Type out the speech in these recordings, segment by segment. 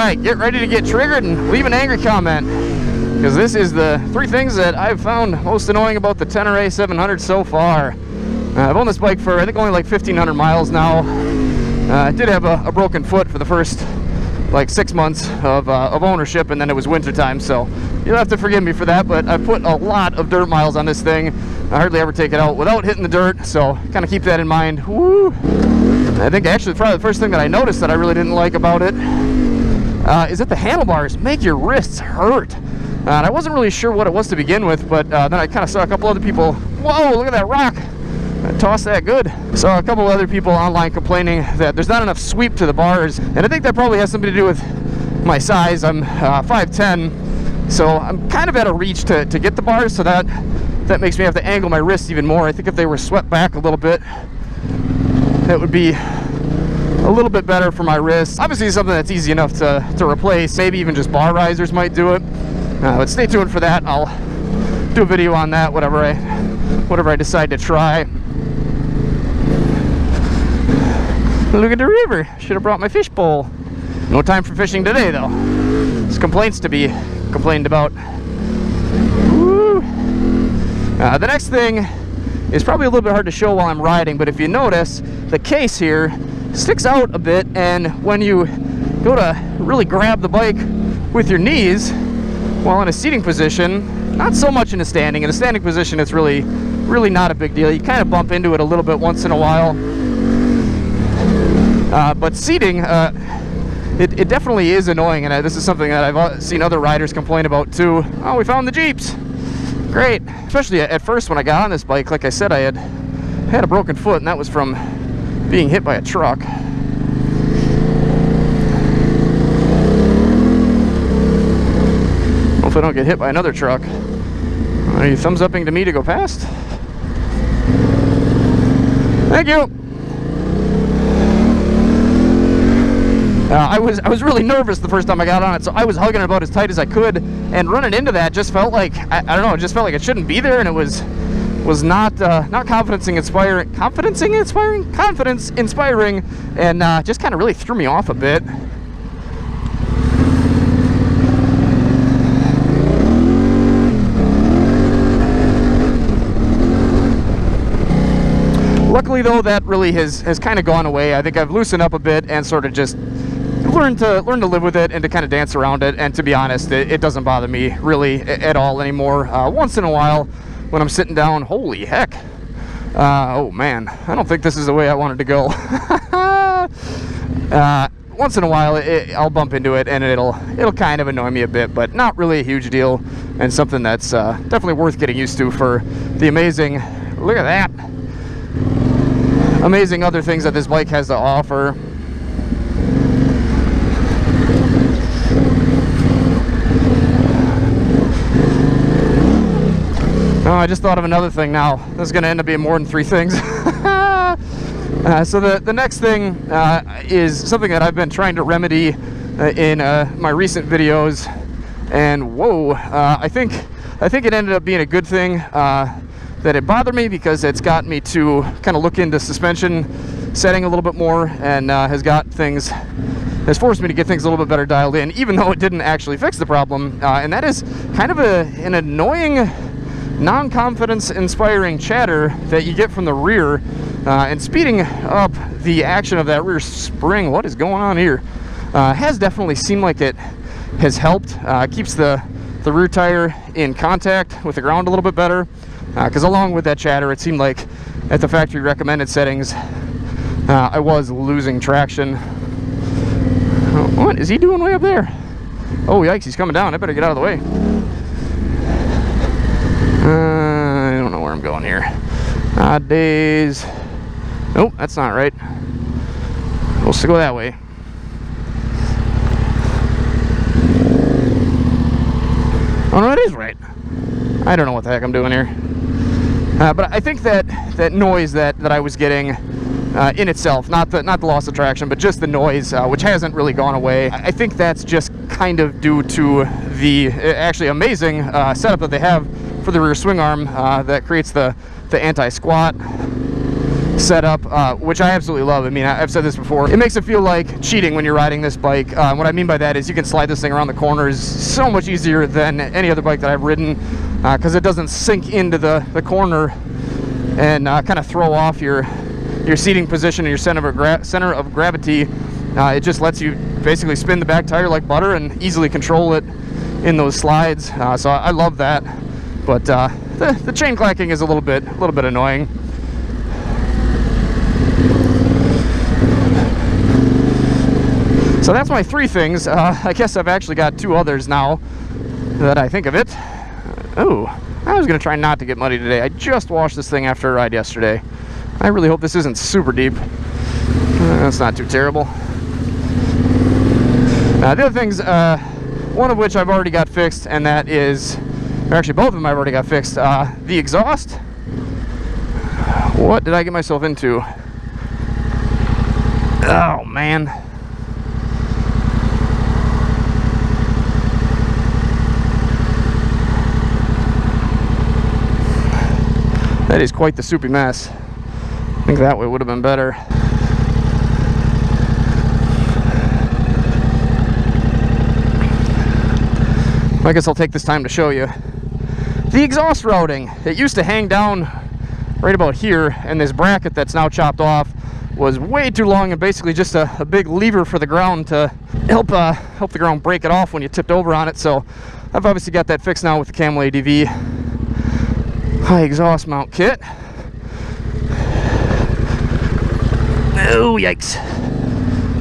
right, get ready to get triggered and leave an angry comment, because this is the 3 things that I've found most annoying about the Tenere 700 so far. I've owned this bike for I think only like 1,500 miles now. I did have a broken foot for the first like 6 months of ownership, and then it was winter time, so you'll have to forgive me for that, but I put a lot of dirt miles on this thing. I hardly ever take it out without hitting the dirt, so kind of keep that in mind. Woo! I think actually probably the first thing that I noticed that I really didn't like about it is that the handlebars make your wrists hurt. And I wasn't really sure what it was to begin with, but then I kind of saw a couple other people, whoa, look at that rock! I tossed that good. Saw a couple other people online complaining that there's not enough sweep to the bars, and I think that probably has something to do with my size. I'm 5'10", so I'm kind of at a reach to get the bars, so that makes me have to angle my wrists even more. I think if they were swept back a little bit, that would be a little bit better for my wrists. Obviously something that's easy enough to replace. Maybe even just bar risers might do it. But stay tuned for that. I'll do a video on that, whatever I decide to try. Look at the river. Should have brought my fish pole. No time for fishing today, though. There's complaints to be complained about. Woo. The next thing is probably a little bit hard to show while I'm riding, but if you notice, the case here sticks out a bit, and when you go to really grab the bike with your knees while in a seating position, not so much in a standing. In a standing position, it's really not a big deal. You kind of bump into it a little bit once in a while. But seating, it definitely is annoying, and this is something that I've seen other riders complain about too. Oh, we found the Jeeps. Great. Especially at first when I got on this bike, like I said, I had a broken foot, and that was from being hit by a truck. Hopefully I don't get hit by another truck. Are you thumbs upping to me to go past? Thank you. I was really nervous the first time I got on it, so I was hugging it about as tight as I could, and running into that just felt like, I don't know, it just felt like it shouldn't be there, and it was not confidence inspiring, and just kind of really threw me off a bit. Luckily though, that really has kind of gone away. I think I've loosened up a bit and sort of just learned to live with it and to kind of dance around it, and to be honest, it doesn't bother me really at all anymore. Once in a while when I'm sitting down, holy heck, oh man, I don't think this is the way I wanted to go. Once in a while I'll bump into it, and it'll kind of annoy me a bit, but not really a huge deal, and something that's definitely worth getting used to for the amazing, look at that, amazing other things that this bike has to offer. Oh, I just thought of another thing now. This is going to end up being more than 3 things. So the next thing is something that I've been trying to remedy in my recent videos, and whoa, I think it ended up being a good thing that it bothered me, because it's got me to kind of look into suspension setting a little bit more, and has forced me to get things a little bit better dialed in, even though it didn't actually fix the problem, and that is kind of an annoying, non-confidence inspiring chatter that you get from the rear, and speeding up the action of that rear spring. What is going on here? Has definitely seemed like it has helped. Keeps the rear tire in contact with the ground a little bit better, because along with that chatter, it seemed like at the factory recommended settings I was losing traction. What is he doing way up there? Oh yikes, he's coming down. I better get out of the way. I don't know where I'm going here. Odd days. Nope, that's not right. We'll go that way. Oh no, it is right. I don't know what the heck I'm doing here. But I think that noise that I was getting in itself, not the loss of traction, but just the noise, which hasn't really gone away, I think that's just kind of due to the actually amazing setup that they have for the rear swing arm that creates the anti-squat. setup, which I absolutely love. I mean, I've said this before. It makes it feel like cheating when you're riding this bike. What I mean by that is you can slide this thing around the corners so much easier than any other bike that I've ridden, because it doesn't sink into the corner and kind of throw off your seating position and your center of gravity. It just lets you basically spin the back tire like butter and easily control it in those slides. So I love that. But the chain clacking is a little bit annoying. So that's my 3 things. I guess I've actually got 2 others now that I think of it. Oh, I was gonna try not to get muddy today. I just washed this thing after a ride yesterday. I really hope this isn't super deep. That's not too terrible. The other things, one of which I've already got fixed, and that is, or actually both of them I've already got fixed. The exhaust. What did I get myself into? Oh man. That is quite the soupy mess. I think that way would have been better. I guess I'll take this time to show you. The exhaust routing, it used to hang down right about here, and this bracket that's now chopped off was way too long and basically just a big lever for the ground to help the ground break it off when you tipped over on it. So I've obviously got that fixed now with the Camel ADV high exhaust mount kit. Oh, yikes.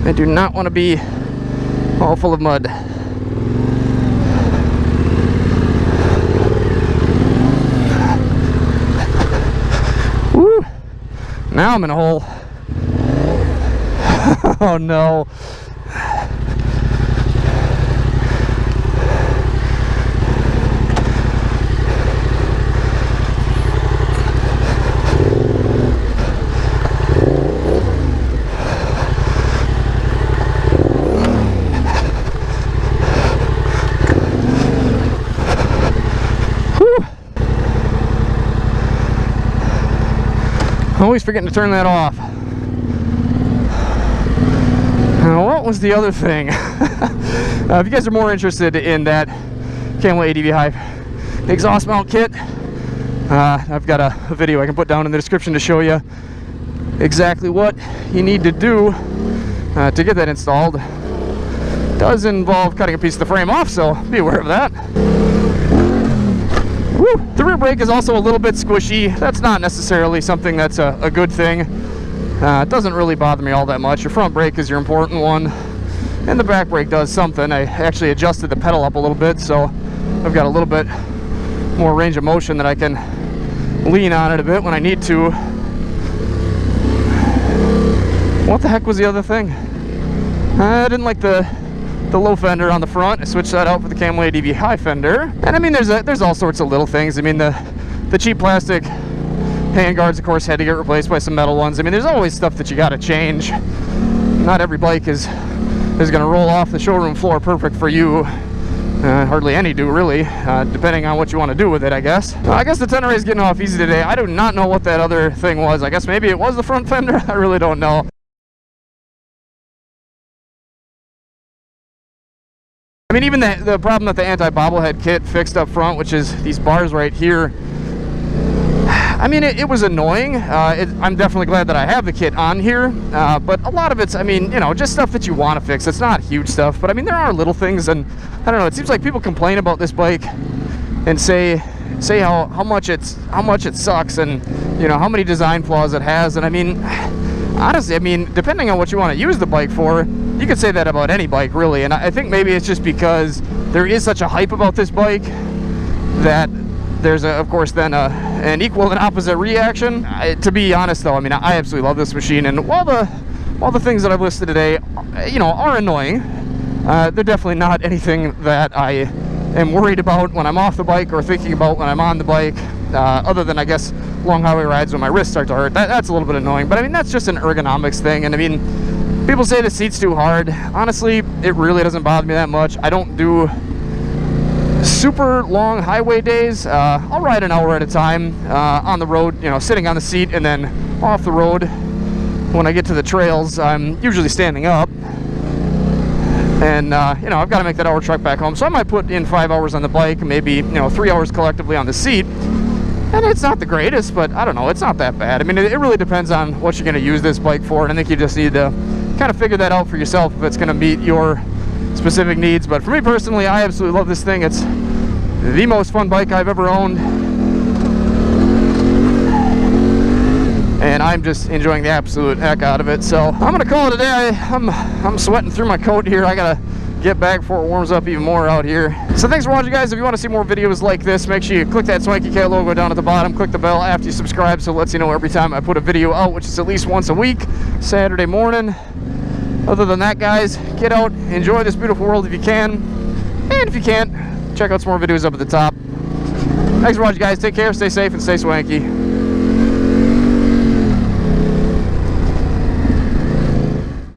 I do not want to be all full of mud. Woo! Now I'm in a hole. Oh no. Always forgetting to turn that off. Now, what was the other thing? If you guys are more interested in that Camel ADV High exhaust mount kit, I've got a video I can put down in the description to show you exactly what you need to do to get that installed. It does involve cutting a piece of the frame off, so be aware of that. Woo. The rear brake is also a little bit squishy. That's not necessarily something that's a good thing. It doesn't really bother me all that much. Your front brake is your important one, and the back brake does something. I actually adjusted the pedal up a little bit, so I've got a little bit more range of motion that I can lean on it a bit when I need to. What the heck was the other thing? I didn't like the low fender on the front. I switched that out for the Camel ADV high fender. And I mean, there's all sorts of little things. I mean, the cheap plastic hand guards, of course, had to get replaced by some metal ones. I mean, there's always stuff that you got to change. Not every bike is going to roll off the showroom floor perfect for you. Hardly any do, really, depending on what you want to do with it, I guess. I guess the Tenere is getting off easy today. I do not know what that other thing was. I guess maybe it was the front fender. I really don't know. I mean, even the problem that the anti-bobblehead kit fixed up front, which is these bars right here, I mean, it was annoying. I'm definitely glad that I have the kit on here, but a lot of it's, I mean, you know, just stuff that you want to fix. It's not huge stuff, but I mean, there are little things, and I don't know, it seems like people complain about this bike and say how much it sucks, and, you know, how many design flaws it has. And I mean, honestly, I mean, depending on what you want to use the bike for, you could say that about any bike, really. And I think maybe it's just because there is such a hype about this bike that there's, of course, then an equal and opposite reaction. To be honest, though, I mean, I absolutely love this machine. And while the things that I've listed today, you know, are annoying, they're definitely not anything that I am worried about when I'm off the bike or thinking about when I'm on the bike. Other than, I guess, long highway rides when my wrists start to hurt. That's a little bit annoying. But I mean, that's just an ergonomics thing. And I mean, people say the seat's too hard. Honestly, it really doesn't bother me that much. I don't do super long highway days. I'll ride an hour at a time on the road, you know, sitting on the seat and then off the road, when I get to the trails, I'm usually standing up. And, you know, I've got to make that hour trek back home. So I might put in 5 hours on the bike, maybe, you know, 3 hours collectively on the seat. And it's not the greatest, but I don't know, it's not that bad. I mean, it really depends on what you're going to use this bike for. And I think you just need to kind of figure that out for yourself if it's going to meet your specific needs. But for me personally, I absolutely love this thing. It's the most fun bike I've ever owned. And I'm just enjoying the absolute heck out of it. So I'm gonna call it a day. I'm sweating through my coat here. I gotta get back before it warms up even more out here. So thanks for watching, guys. If you want to see more videos like this, make sure you click that Swanky Cat logo down at the bottom. Click the bell after you subscribe, so it lets you know every time I put a video out, which is at least once a week, Saturday morning. Other than that, guys, get out, enjoy this beautiful world if you can. And if you can't, check out some more videos up at the top. Thanks for watching, guys. Take care, stay safe, and stay swanky.